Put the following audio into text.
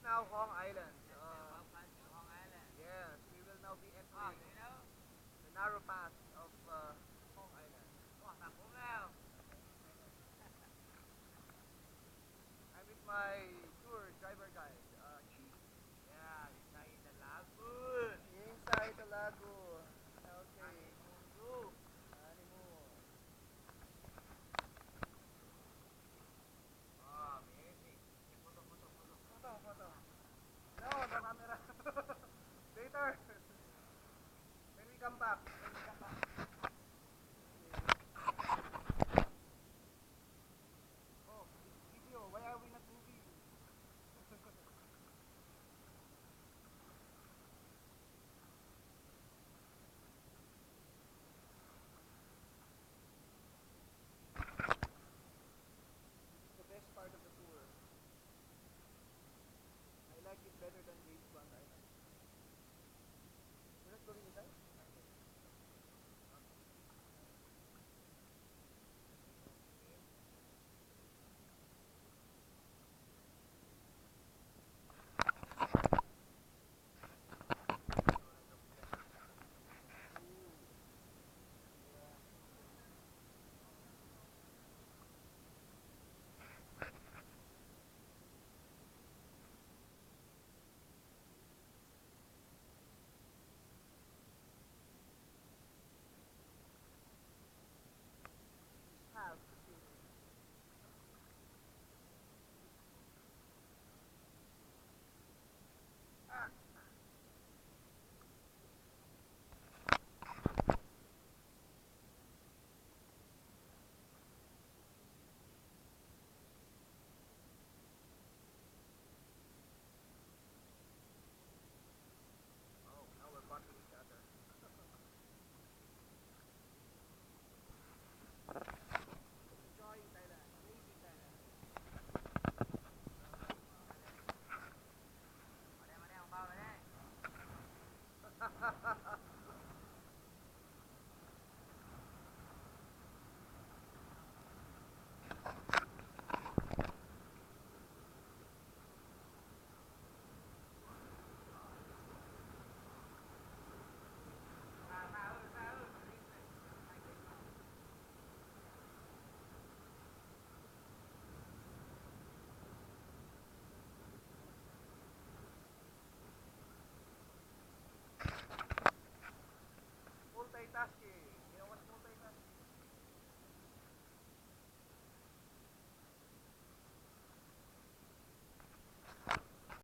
now Hong Island. Yes, we will now be entering the narrow path of Hong Island. I'm with my tour driver guide, Chief. Inside the lagoon. Okay. Honeymoon. Photo. No, the camera. Later. When we come back.